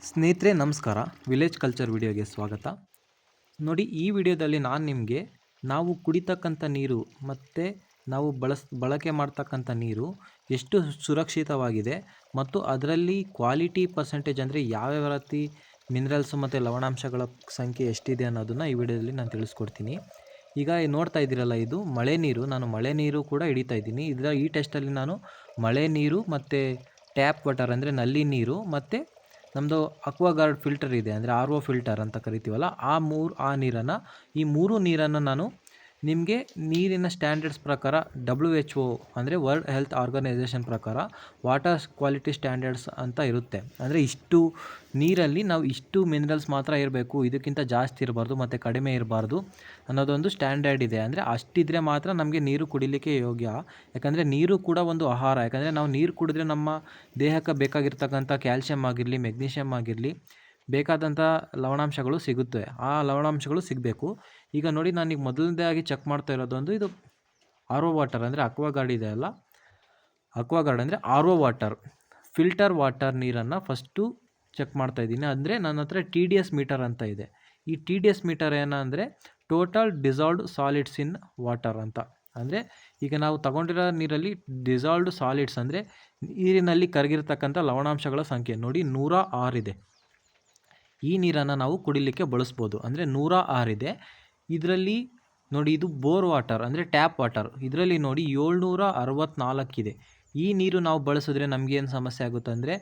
ಸ್ನೇಹಿತರೆ ನಮಸ್ಕಾರ. Village culture ವಿಡಿಯೋಗೆ ಸ್ವಾಗತ. ನೋಡಿ, ಈ ವಿಡಿಯೋದಲ್ಲಿ ನಾನು ನಿಮಗೆ ನಾವು ಕುಡಿತಕ್ಕಂಥ ನೀರು ಮತ್ತು ನಾವು ಬಳಕೆ ಮಾಡ್ತಕ್ಕಂಥ ನೀರು ಎಷ್ಟು ಸುರಕ್ಷಿತವಾಗಿದೆ ಮತ್ತು ಅದರಲ್ಲಿ ಕ್ವಾಲಿಟಿ ಪರ್ಸೆಂಟೇಜ್ ಅಂದರೆ ಯಾವ್ಯಾವ ರೀತಿ ಮಿನರಲ್ಸು ಮತ್ತು ಲವಣಾಂಶಗಳ ಸಂಖ್ಯೆ ಎಷ್ಟಿದೆ ಅನ್ನೋದನ್ನು ಈ ವಿಡಿಯೋದಲ್ಲಿ ನಾನು ತಿಳಿಸ್ಕೊಡ್ತೀನಿ. ಈಗ ನೋಡ್ತಾ ಇದ್ದೀರಲ್ಲ, ಇದು ಮಳೆ ನೀರು. ನಾನು ಮಳೆ ನೀರು ಕೂಡ ಹಿಡಿತಾ ಇದ್ದೀನಿ. ಈ ಟೆಸ್ಟಲ್ಲಿ ನಾನು ಮಳೆ ನೀರು ಮತ್ತು ಟ್ಯಾಪ್ ವಾಟರ್ ಅಂದರೆ ನಲ್ಲಿ ನೀರು ಮತ್ತು ನಮ್ಮದು ಅಕ್ವಾಗಾರ್ಡ್ ಫಿಲ್ಟರ್ ಇದೆ, ಅಂದರೆ RO ಫಿಲ್ಟರ್ ಅಂತ ಕರಿತೀವಲ್ಲ, ಈ ಮೂರು ನೀರನ್ನು ನಾನು ನಿಮಗೆ ನೀರಿನ ಸ್ಟ್ಯಾಂಡರ್ಡ್ಸ್ ಪ್ರಕಾರ WHO ಅಂದರೆ ವರ್ಲ್ಡ್ ಹೆಲ್ತ್ ಆರ್ಗನೈಸೇಷನ್ ಪ್ರಕಾರ ವಾಟರ್ ಕ್ವಾಲಿಟಿ ಸ್ಟ್ಯಾಂಡರ್ಡ್ಸ್ ಅಂತ ಇರುತ್ತೆ. ಅಂದರೆ ಇಷ್ಟು ನೀರಲ್ಲಿ ನಾವು ಇಷ್ಟು ಮಿನರಲ್ಸ್ ಮಾತ್ರ ಇರಬೇಕು, ಇದಕ್ಕಿಂತ ಜಾಸ್ತಿ ಇರಬಾರ್ದು ಮತ್ತು ಕಡಿಮೆ ಇರಬಾರ್ದು ಅನ್ನೋದೊಂದು ಸ್ಟ್ಯಾಂಡರ್ಡ್ ಇದೆ. ಅಂದರೆ ಅಷ್ಟಿದ್ರೆ ಮಾತ್ರ ನಮಗೆ ನೀರು ಕುಡಿಲಿಕ್ಕೆ ಯೋಗ್ಯ. ಯಾಕಂದರೆ ನೀರು ಕೂಡ ಒಂದು ಆಹಾರ. ಯಾಕಂದರೆ ನಾವು ನೀರು ಕುಡಿದ್ರೆ ನಮ್ಮ ದೇಹಕ್ಕೆ ಬೇಕಾಗಿರ್ತಕ್ಕಂಥ ಕ್ಯಾಲ್ಶಿಯಂ ಆಗಿರಲಿ, ಮೆಗ್ನೀಷಿಯಮ್ ಆಗಿರಲಿ, ಬೇಕಾದಂಥ ಲವಣಾಂಶಗಳು ಸಿಗುತ್ತೆ. ಆ ಲವಣಾಂಶಗಳು ಸಿಗಬೇಕು. ಈಗ ನೋಡಿ, ನಾನೀಗ ಮೊದಲನೇದಾಗಿ ಚೆಕ್ ಮಾಡ್ತಾ ಇರೋದೊಂದು ಇದು RO ವಾಟರ್ ಅಂದರೆ ಅಕ್ವಾಗಾರ್ಡ್ ಇದೆ ಅಲ್ಲ, ಅಕ್ವಾಗಾರ್ಡ್ ಅಂದರೆ RO ವಾಟರ್ ಫಿಲ್ಟರ್ ವಾಟರ್ ನೀರನ್ನು ಫಸ್ಟು ಚೆಕ್ ಮಾಡ್ತಾ ಇದ್ದೀನಿ. ಅಂದರೆ ನನ್ನ ಹತ್ರ TDS ಮೀಟರ್ ಅಂತ ಇದೆ. ಈ TDS ಮೀಟರ್ ಏನಂದರೆ total dissolved solids in water ಅಂತ. ಅಂದರೆ ಈಗ ನಾವು ತಗೊಂಡಿರೋ ನೀರಲ್ಲಿ ಡಿಸಾಲ್ವ್ಡ್ ಸಾಲಿಡ್ಸ್ ಅಂದರೆ ನೀರಿನಲ್ಲಿ ಕರಗಿರ್ತಕ್ಕಂಥ ಲವಣಾಂಶಗಳ ಸಂಖ್ಯೆ ನೋಡಿ 106 ಇದೆ. ಈ ನೀರನ್ನು ನಾವು ಕುಡಿಲಿಕ್ಕೆ ಬಳಸ್ಬೋದು. ಅಂದರೆ 106 ಇದೆ. ಇದರಲ್ಲಿ ನೋಡಿ, ಇದು ಬೋರ್ ವಾಟರ್ ಅಂದರೆ ಟ್ಯಾಪ್ ವಾಟರ್. ಇದರಲ್ಲಿ ನೋಡಿ 764 ಇದೆ. ಈ ನೀರು ನಾವು ಬಳಸಿದ್ರೆ ನಮಗೇನು ಸಮಸ್ಯೆ ಆಗುತ್ತೆ ಅಂದರೆ,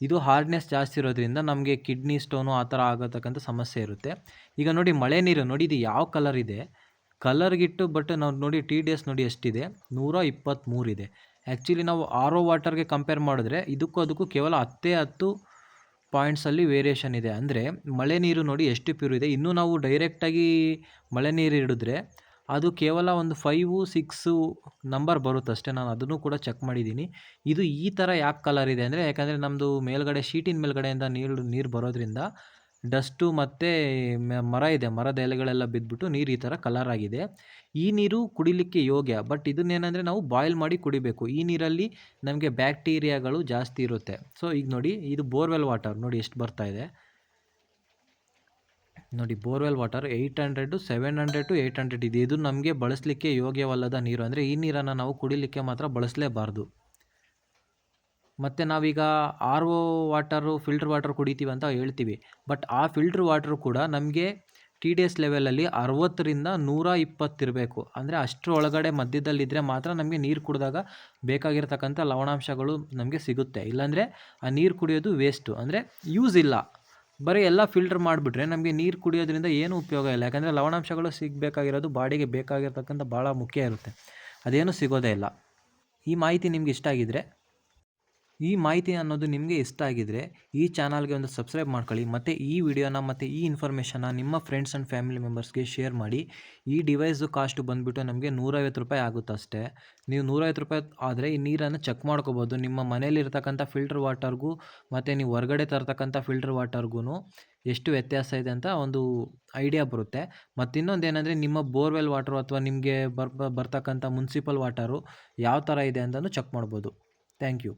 ಇದು ಹಾರ್ಡ್ನೆಸ್ ಜಾಸ್ತಿ ಇರೋದ್ರಿಂದ ನಮಗೆ ಕಿಡ್ನಿ ಸ್ಟೋನು ಆ ಥರ ಆಗತಕ್ಕಂಥ ಸಮಸ್ಯೆ ಇರುತ್ತೆ. ಈಗ ನೋಡಿ, ಮಳೆ ನೀರು ನೋಡಿ, ಇದು ಯಾವ ಕಲರ್ ಇದೆ ಕಲರ್ಗಿಟ್ಟು, ಬಟ್ ನಾವು ನೋಡಿ TDS ನೋಡಿ ಎಷ್ಟಿದೆ, 123 ಇದೆ. ಆ್ಯಕ್ಚುಲಿ ನಾವು RO ವಾಟರ್ಗೆ ಕಂಪೇರ್ ಮಾಡಿದ್ರೆ ಅದಕ್ಕೂ ಕೇವಲ 10 ಪಾಯಿಂಟ್ಸಲ್ಲಿ ವೇರಿಯೇಷನ್ ಇದೆ. ಅಂದರೆ ಮಳೆ ನೀರು ನೋಡಿ ಎಷ್ಟು ಪ್ಯೂರ್ ಇದೆ. ಇನ್ನೂ ನಾವು ಡೈರೆಕ್ಟಾಗಿ ಮಳೆ ನೀರು ಹಿಡಿದ್ರೆ ಅದು ಕೇವಲ ಒಂದು 5-6 ನಂಬರ್ ಬರುತ್ತಷ್ಟೇ. ನಾನು ಅದನ್ನು ಕೂಡ ಚೆಕ್ ಮಾಡಿದ್ದೀನಿ. ಇದು ಈ ಥರ ಯಾಕೆ ಕಲರ್ ಇದೆ ಅಂದರೆ, ಯಾಕಂದರೆ ನಮ್ಮದು ಮೇಲ್ಗಡೆ ಶೀಟಿನ ಮೇಲ್ಗಡೆಯಿಂದ ನೀರು ಬರೋದ್ರಿಂದ ಡಸ್ಟು ಮತ್ತು ಮರ ಇದೆ, ಮರದ ಎಲೆಗಳೆಲ್ಲ ಬಿದ್ದುಬಿಟ್ಟು ನೀರು ಈ ಥರ ಕಲರ್ ಆಗಿದೆ. ಈ ನೀರು ಕುಡಿಲಿಕ್ಕೆ ಯೋಗ್ಯ, ಬಟ್ ಇದನ್ನೇನೆಂದರೆ ನಾವು ಬಾಯ್ಲ್ ಮಾಡಿ ಕುಡಿಬೇಕು. ಈ ನೀರಲ್ಲಿ ನಮಗೆ ಬ್ಯಾಕ್ಟೀರಿಯಾಗಳು ಜಾಸ್ತಿ ಇರುತ್ತೆ. ಸೊ ಈಗ ನೋಡಿ, ಇದು ಬೋರ್ವೆಲ್ ವಾಟರ್ ನೋಡಿ ಎಷ್ಟು ಬರ್ತಾ ಇದೆ ನೋಡಿ. ಬೋರ್ವೆಲ್ ವಾಟರ್ 800 700 to 800 ಇದೆ. ಇದು ನಮಗೆ ಬಳಸಲಿಕ್ಕೆ ಯೋಗ್ಯವಲ್ಲದ ನೀರು. ಅಂದರೆ ಈ ನೀರನ್ನು ನಾವು ಕುಡಿಲಿಕ್ಕೆ ಮಾತ್ರ ಬಳಸಲೇಬಾರ್ದು. ಮತ್ತು ನಾವೀಗ RO ವಾಟರು ಫಿಲ್ಟರ್ ವಾಟರ್ ಕುಡಿತೀವಿ ಅಂತ ಹೇಳ್ತೀವಿ, ಬಟ್ ಆ ಫಿಲ್ಟರ್ ವಾಟರ್ ಕೂಡ ನಮಗೆ TDS ಲೆವೆಲಲ್ಲಿ 60ರಿಂದ 120 ಇರಬೇಕು. ಅಂದರೆ ಅಷ್ಟರ ಒಳಗಡೆ ಮಧ್ಯದಲ್ಲಿದ್ದರೆ ಮಾತ್ರ ನಮಗೆ ನೀರು ಕುಡಿದಾಗ ಬೇಕಾಗಿರ್ತಕ್ಕಂಥ ಲವಣಾಂಶಗಳು ನಮಗೆ ಸಿಗುತ್ತೆ. ಇಲ್ಲಾಂದರೆ ಆ ನೀರು ಕುಡಿಯೋದು ವೇಸ್ಟು, ಅಂದರೆ ಯೂಸ್ ಇಲ್ಲ. ಬರೀ ಎಲ್ಲ ಫಿಲ್ಟರ್ ಮಾಡಿಬಿಟ್ರೆ ನಮಗೆ ನೀರು ಕುಡಿಯೋದ್ರಿಂದ ಏನೂ ಉಪಯೋಗ ಇಲ್ಲ. ಯಾಕಂದರೆ ಲವಣಾಂಶಗಳು ಸಿಗಬೇಕಾಗಿರೋದು ಬಾಡಿಗೆ ಬೇಕಾಗಿರ್ತಕ್ಕಂಥ ಭಾಳ ಮುಖ್ಯ ಇರುತ್ತೆ, ಅದೇನೂ ಸಿಗೋದೇ ಇಲ್ಲ. ಈ ಮಾಹಿತಿ ನಿಮಗೆ ಇಷ್ಟ ಆಗಿದ್ರೆ ಈ ಚಾನಲ್ಗೆ ಒಂದು ಸಬ್ಸ್ಕ್ರೈಬ್ ಮಾಡ್ಕೊಳ್ಳಿ. ಮತ್ತು ಈ ವಿಡಿಯೋನ ಮತ್ತು ಈ ಇನ್ಫಾರ್ಮೇಷನ್ನ ನಿಮ್ಮ ಫ್ರೆಂಡ್ಸ್ ಆ್ಯಂಡ್ ಫ್ಯಾಮಿಲಿ ಮೆಂಬರ್ಸ್ಗೆ ಶೇರ್ ಮಾಡಿ. ಈ ಡಿವೈಸು ಕಾಸ್ಟು ಬಂದುಬಿಟ್ಟು ನಮಗೆ 150 ರೂಪಾಯಿ ಆಗುತ್ತೆ ಅಷ್ಟೇ. ನೀವು 150 ರೂಪಾಯಿ ಆದರೆ ಈ ನೀರನ್ನು ಚೆಕ್ ಮಾಡ್ಕೋಬೋದು. ನಿಮ್ಮ ಮನೇಲಿರ್ತಕ್ಕಂಥ ಫಿಲ್ಟರ್ ವಾಟರ್ಗೂ ಮತ್ತು ನೀವು ಹೊರಗಡೆ ತರ್ತಕ್ಕಂಥ ಫಿಲ್ಟರ್ ವಾಟರ್ಗೂ ಎಷ್ಟು ವ್ಯತ್ಯಾಸ ಇದೆ ಅಂತ ಒಂದು ಐಡಿಯಾ ಬರುತ್ತೆ. ಮತ್ತು ಇನ್ನೊಂದು ಏನಂದರೆ, ನಿಮ್ಮ ಬೋರ್ವೆಲ್ ವಾಟರು ಅಥವಾ ನಿಮಗೆ ಬರ್ತಕ್ಕಂಥ ಮುನ್ಸಿಪಲ್ ವಾಟರು ಯಾವ ಥರ ಇದೆ ಅಂತಲೂ ಚೆಕ್ ಮಾಡ್ಬೋದು. Thank you.